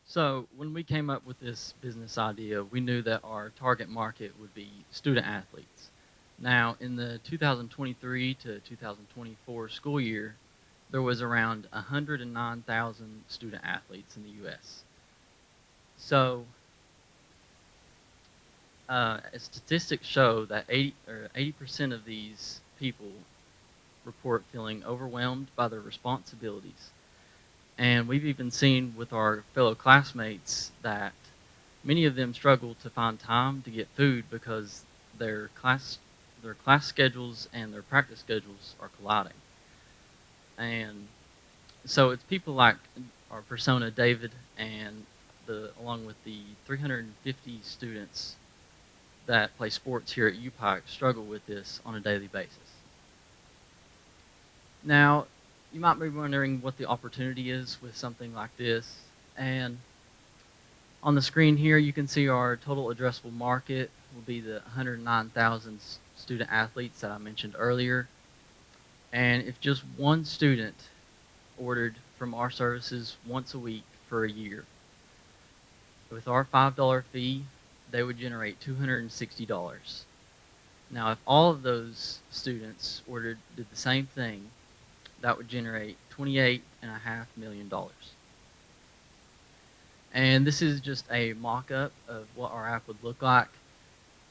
So when we came up with this business idea, we knew that our target market would be student athletes. Now, in the 2023 to 2024 school year, there was around 109,000 student athletes in the U.S. So statistics show that 80% of these people report feeling overwhelmed by their responsibilities. And we've even seen with our fellow classmates that many of them struggle to find time to get food because their class schedules and their practice schedules are colliding. And so it's people like our persona David and along with the 350 students that play sports here at UPike struggle with this on a daily basis. Now, you might be wondering what the opportunity is with something like this. And on the screen here, you can see our total addressable market will be the 109,000 student athletes that I mentioned earlier. And if just one student ordered from our services once a week for a year, with our $5 fee, they would generate $260. Now, if all of those students did the same thing, that would generate $28.5 million. And this is just a mock-up of what our app would look like.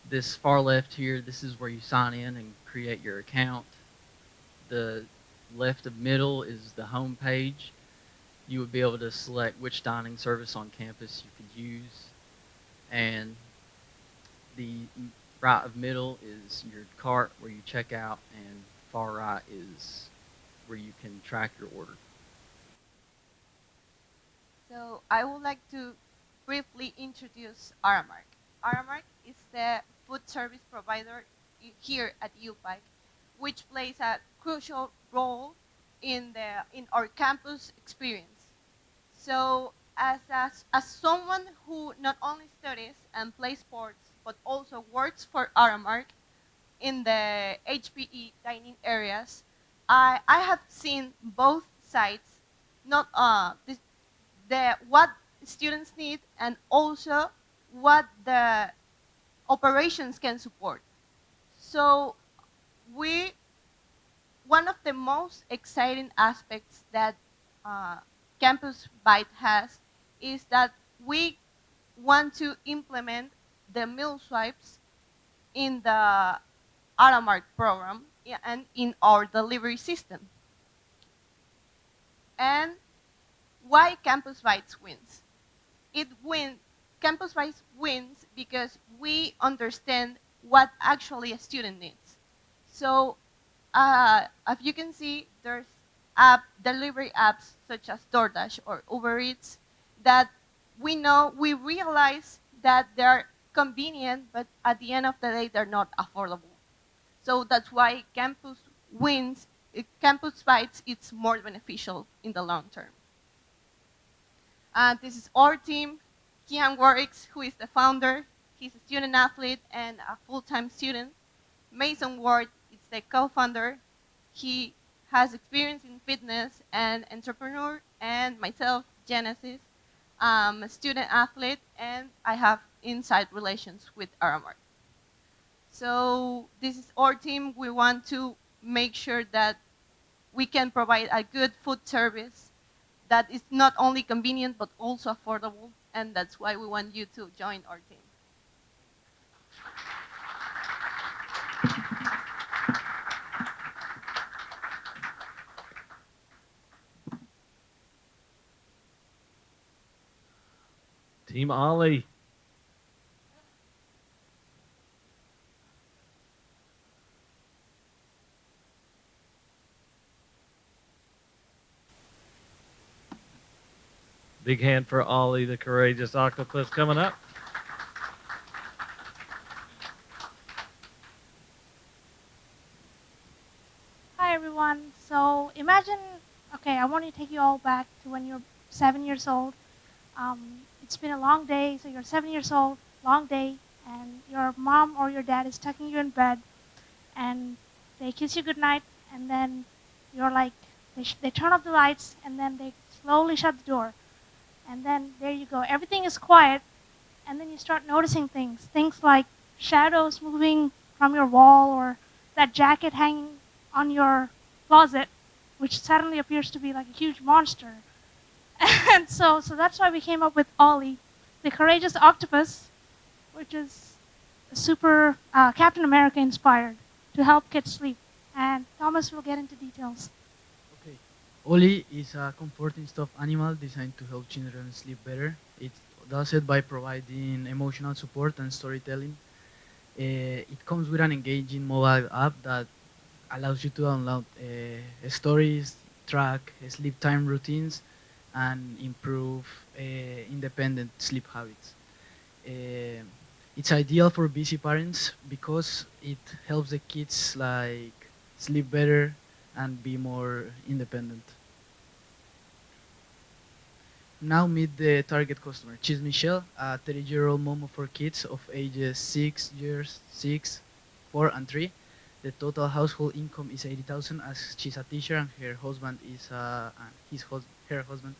This far left here, this is where you sign in and create your account. The left of middle is the home page. You would be able to select which dining service on campus you could use. And the right of middle is your cart where you check out, and far right is where you can track your order. So I would like to briefly introduce Aramark. Aramark is the food service provider here at UPike, which plays a crucial role in our campus experience. So as someone who not only studies and plays sports, but also works for Aramark in the HPE dining areas, I have seen both sides, not what students need and also what the operations can support. So we one of the most exciting aspects that Campus Byte has is that we want to implement the meal swipes in the Aramark program and in our delivery system. And why Campus Bytes wins? Campus Bytes wins because we understand what actually a student needs. So as you can see, there's delivery apps such as DoorDash or Uber Eats that we realize that they're convenient, but at the end of the day, they're not affordable. So that's why Campus wins. Campus Bytes, it's more beneficial in the long term. This is our team. Kian Warwicks, who is the founder. He's a student athlete and a full-time student. Mason Ward is the co-founder. He has experience in fitness and entrepreneur, and myself, Genesis, a student athlete, and I have inside relations with Aramark. So this is our team. We want to make sure that we can provide a good food service that is not only convenient but also affordable, and that's why we want you to join our team. Team Ollie. Big hand for Ollie, the courageous octopus, coming up. Hi everyone. So imagine, okay, I want to take you all back to when you're 7 years old. It's been a long day, so you're 7 years old, long day, and your mom or your dad is tucking you in bed, and they kiss you goodnight, and then you're like, they turn off the lights, and then they slowly shut the door. And then there you go. Everything is quiet, and then you start noticing things like shadows moving from your wall or that jacket hanging on your closet, which suddenly appears to be like a huge monster. And so that's why we came up with Ollie, the courageous octopus, which is super Captain America inspired to help kids sleep. And Thomas will get into details. Okay. Ollie is a comforting stuffed animal designed to help children sleep better. It does it by providing emotional support and storytelling. It comes with an engaging mobile app that allows you to download stories, track sleep time routines, and improve independent sleep habits. It's ideal for busy parents because it helps the kids like sleep better and be more independent. Now meet the target customer. She's Michelle, a 30-year-old mom of 4 kids of ages 6 years, 6, 4, and 3. The total household income is 80,000 as she's a teacher and her husband is her husband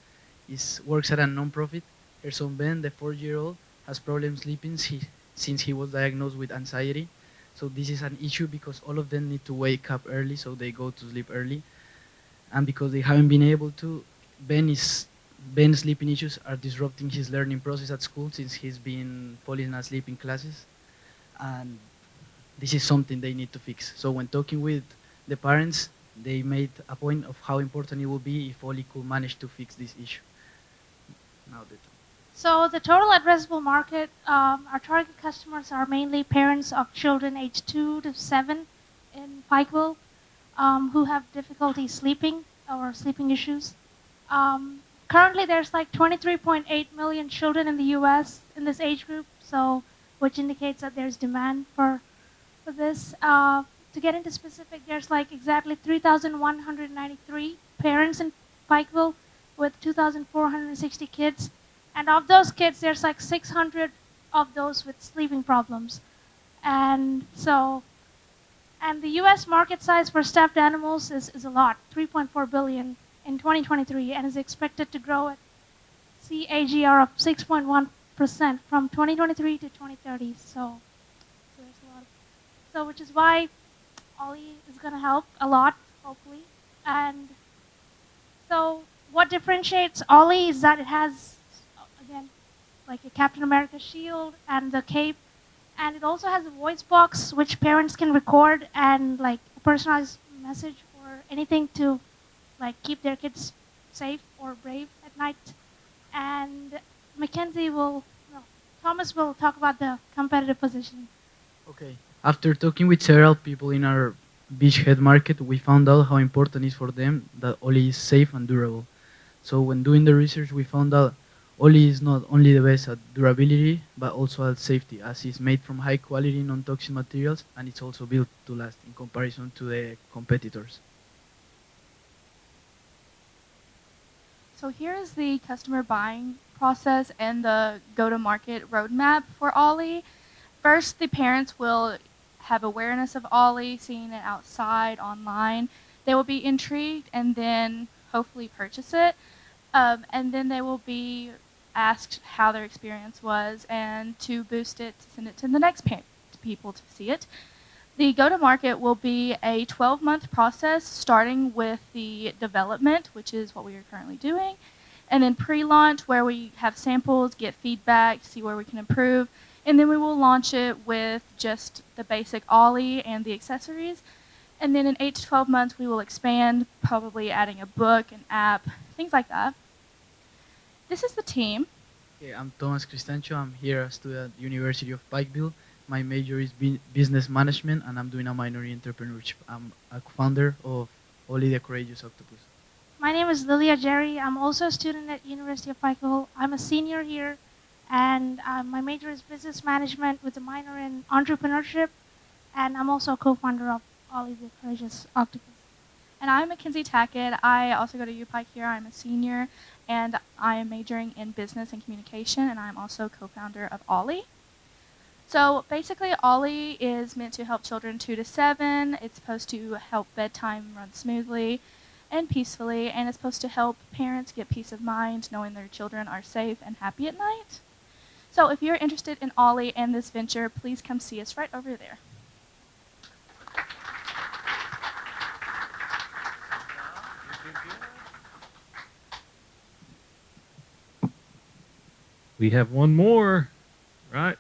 works at a non-profit. Her son Ben, the 4-year-old, has problems sleeping since he was diagnosed with anxiety. So this is an issue because all of them need to wake up early, so they go to sleep early. And because they haven't been able to, Ben's sleeping issues are disrupting his learning process at school since he's been falling asleep in classes. And this is something they need to fix. So when talking with the parents, they made a point of how important it would be if Oli could manage to fix this issue. Now So the total addressable market, our target customers are mainly parents of children aged 2 to 7 in Pikeville who have difficulty sleeping or sleeping issues. Currently, there's like 23.8 million children in the U.S. in this age group, so which indicates that there's demand for this. To get into specific, there's like exactly 3,193 parents in Pikeville with 2,460 kids. And of those kids, there's like 600 of those with sleeping problems. And so, and the US market size for stuffed animals is a lot, 3.4 billion in 2023, and is expected to grow at CAGR of 6.1% from 2023 to 2030. So there's a lot. So which is why Ollie is going to help a lot, hopefully. And so what differentiates Ollie is that it has, again, like a Captain America shield and the cape. And it also has a voice box which parents can record and like a personalized message or anything to like keep their kids safe or brave at night. And Thomas will talk about the competitive positioning. Okay. After talking with several people in our beachhead market, we found out how important it is for them that Ollie is safe and durable. So when doing the research, we found out Ollie is not only the best at durability, but also at safety, as it's made from high quality non-toxic materials, and it's also built to last in comparison to the competitors. So here is the customer buying process and the go-to-market roadmap for Ollie. First, the parents will have awareness of Ollie, seeing it outside, online. They will be intrigued and then hopefully purchase it. And then they will be asked how their experience was and to boost it, to send it to the next people to see it. The go-to-market will be a 12-month process starting with the development, which is what we are currently doing, and then pre-launch where we have samples, get feedback, see where we can improve, and then we will launch it with just the basic Ollie and the accessories. And then in 8 to 12 months, we will expand, probably adding a book, an app, things like that. This is the team. Okay, I'm Thomas Cristancho. I'm here a student at University of Pikeville. My major is business management, and I'm doing a minor in entrepreneurship. I'm a founder of Ollie the Courageous Octopus. My name is Lilia Jerry. I'm also a student at University of Pikeville. I'm a senior here, and my major is business management with a minor in entrepreneurship, and I'm also a co-founder of Ollie the Courageous Octopus. And I'm Mackenzie Tackett. I also go to UPike here. I'm a senior, and I am majoring in business and communication, and I'm also co-founder of Ollie. So basically, Ollie is meant to help children 2 to 7. It's supposed to help bedtime run smoothly and peacefully, and it's supposed to help parents get peace of mind knowing their children are safe and happy at night. So if you're interested in Ollie and this venture, please come see us right over there. We have one more, right?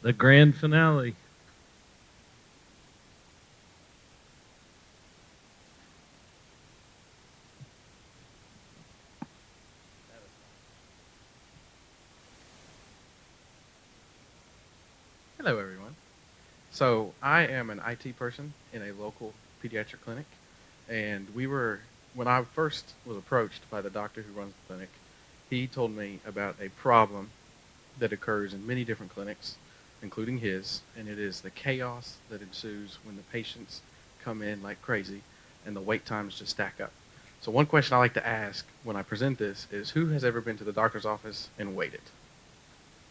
The grand finale. Hello, everyone. So I am an IT person in a local pediatric clinic, and when I first was approached by the doctor who runs the clinic, he told me about a problem that occurs in many different clinics, including his, and it is the chaos that ensues when the patients come in like crazy and the wait times just stack up. So one question I like to ask when I present this is, who has ever been to the doctor's office and waited?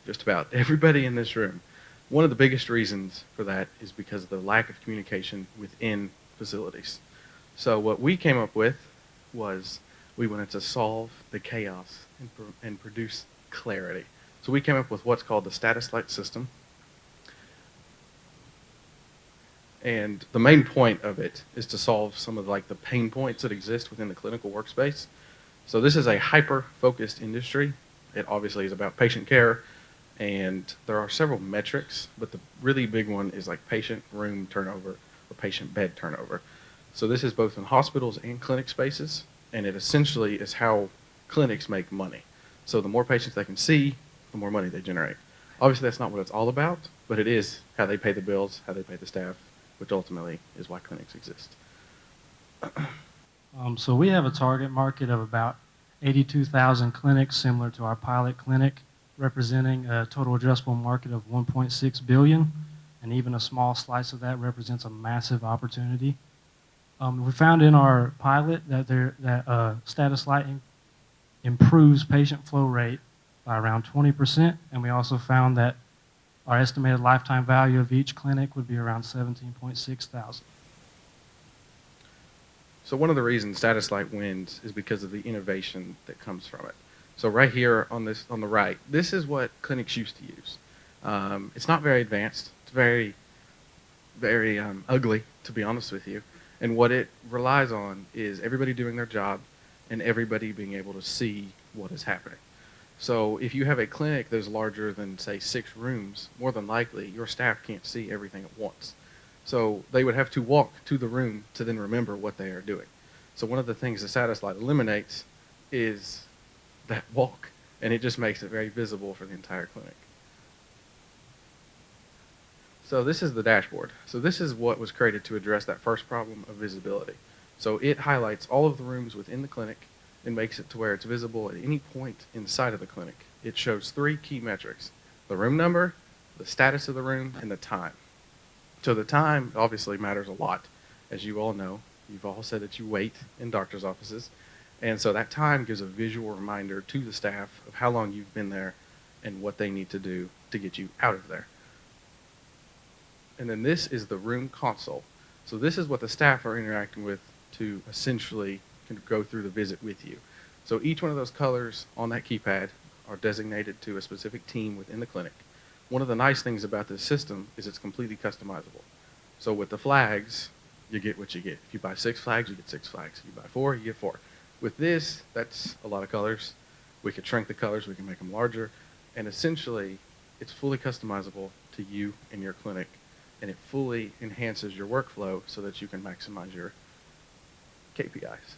Just about everybody in this room. One of the biggest reasons for that is because of the lack of communication within facilities. So what we came up with was we wanted to solve the chaos and produce clarity. So we came up with what's called the status light system. And the main point of it is to solve some of the pain points that exist within the clinical workspace. So this is a hyper-focused industry. It obviously is about patient care, and there are several metrics, but the really big one is like patient room turnover or patient bed turnover. So this is both in hospitals and clinic spaces, and it essentially is how clinics make money. So the more patients they can see, the more money they generate. Obviously that's not what it's all about, but it is how they pay the bills, how they pay the staff, which ultimately is why clinics exist. So we have a target market of about 82,000 clinics, similar to our pilot clinic. representing a total addressable market of 1.6 billion, and even a small slice of that represents a massive opportunity. We found in our pilot that Status Light improves patient flow rate by around 20%, and we also found that our estimated lifetime value of each clinic would be around 17.6 thousand. So one of the reasons Status Light wins is because of the innovation that comes from it. So right here on the right, this is what clinics used to use. It's not very advanced. It's very, very ugly, to be honest with you. And what it relies on is everybody doing their job and everybody being able to see what is happening. So if you have a clinic that is larger than, say, 6 rooms, more than likely your staff can't see everything at once. So they would have to walk to the room to then remember what they are doing. So one of the things the Status Light eliminates is that walk, and it just makes it very visible for the entire clinic. So this is the dashboard. So this is what was created to address that first problem of visibility. So it highlights all of the rooms within the clinic and makes it to where it's visible at any point inside of the clinic. It shows 3 key metrics: the room number, the status of the room, and the time. So the time obviously matters a lot. As you all know, you've all said that you wait in doctor's offices. And so that time gives a visual reminder to the staff of how long you've been there and what they need to do to get you out of there. And then this is the room console. So this is what the staff are interacting with to essentially go through the visit with you. So each one of those colors on that keypad are designated to a specific team within the clinic. One of the nice things about this system is it's completely customizable. So with the flags, you get what you get. If you buy 6 flags, you get 6 flags. If you buy 4, you get 4. With this, that's a lot of colors. We could shrink the colors, we can make them larger, and essentially it's fully customizable to you and your clinic, and it fully enhances your workflow so that you can maximize your KPIs.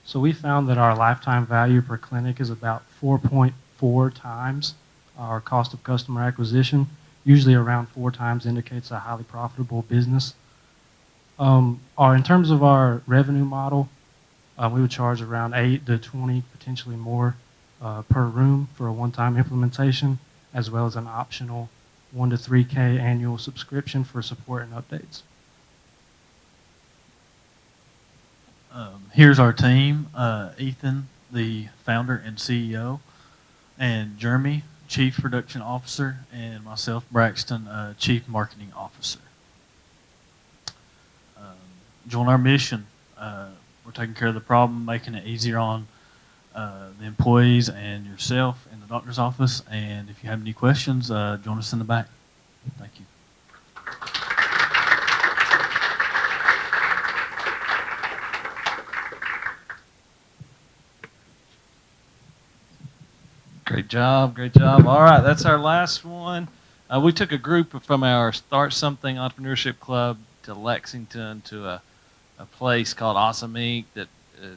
So we found that our lifetime value per clinic is about 4.4 times our cost of customer acquisition. Usually around 4 times indicates a highly profitable business. In terms of our revenue model, we would charge around 8 to 20, potentially more, per room for a one-time implementation, as well as an optional 1 to 3K annual subscription for support and updates. Here's our team: Ethan, the founder and CEO, and Jeremy, Chief Production Officer, and myself, Braxton, Chief Marketing Officer. Join our mission. We're taking care of the problem, making it easier on the employees and yourself in the doctor's office. And if you have any questions, join us in the back. Thank you. Great job, great job. All right, that's our last one. We took a group from our Start Something Entrepreneurship Club to Lexington to a place called Awesome Inc. that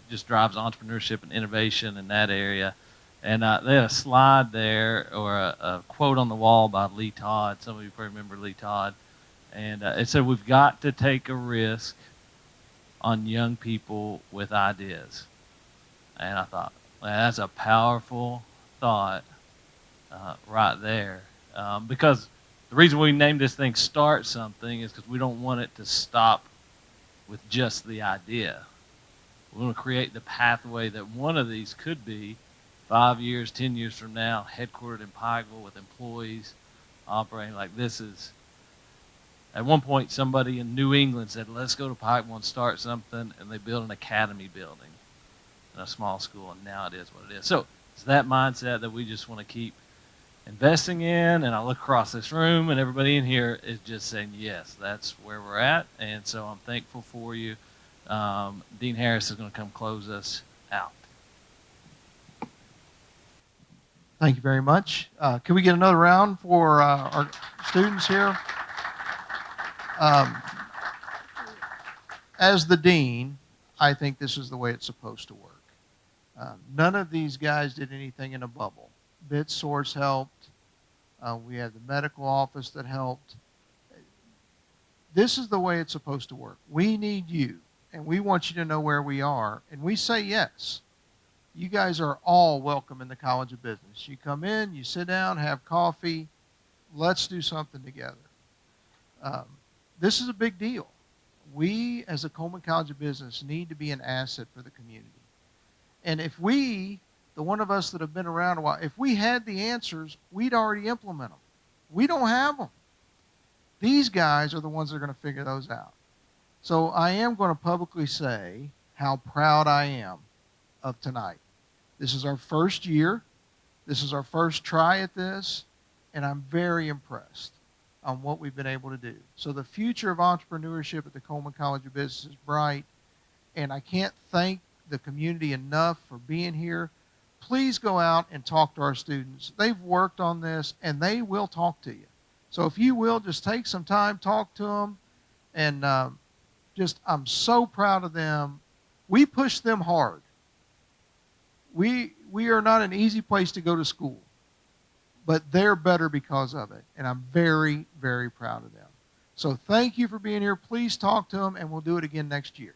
just drives entrepreneurship and innovation in that area. And they had a slide there, or a quote on the wall by Lee Todd. Some of you probably remember Lee Todd. And it said, "We've got to take a risk on young people with ideas." And I thought, man, that's a powerful thought right there. Because the reason we named this thing Start Something is because we don't want it to stop with just the idea. We want to create the pathway that one of these could be 5 years, 10 years from now, headquartered in Pikeville with employees operating like this is. At one point, somebody in New England said, "Let's go to Pikeville and start something," and they built an academy building in a small school, and now it is what it is. So it's that mindset that we just want to keep investing in, and I look across this room, and everybody in here is just saying, yes, that's where we're at, and so I'm thankful for you. Dean Harris is going to come close us out. Thank you very much. Can we get another round for our students here? As the dean, I think this is the way it's supposed to work. None of these guys did anything in a bubble. BitSource helped. We had the medical office that helped. This is the way it's supposed to work. We need you, and we want you to know where we are, and we say yes. You guys are all welcome in the College of Business. You come in, you sit down, have coffee. Let's do something together. This is a big deal. We, as the Coleman College of Business, need to be an asset for the community. And if we, the one of us that have been around a while, if we had the answers, we'd already implement them. We don't have them. These guys are the ones that are going to figure those out. So I am going to publicly say how proud I am of tonight. This is our first year. This is our first try at this, and I'm very impressed on what we've been able to do. So the future of entrepreneurship at the Coleman College of Business is bright, and I can't thank the community enough for being here. Please go out and talk to our students. They've worked on this, and they will talk to you. So if you will, just take some time, talk to them, and I'm so proud of them. We push them hard. We are not an easy place to go to school, but they're better because of it, and I'm very, very proud of them. So thank you for being here. Please talk to them, and we'll do it again next year.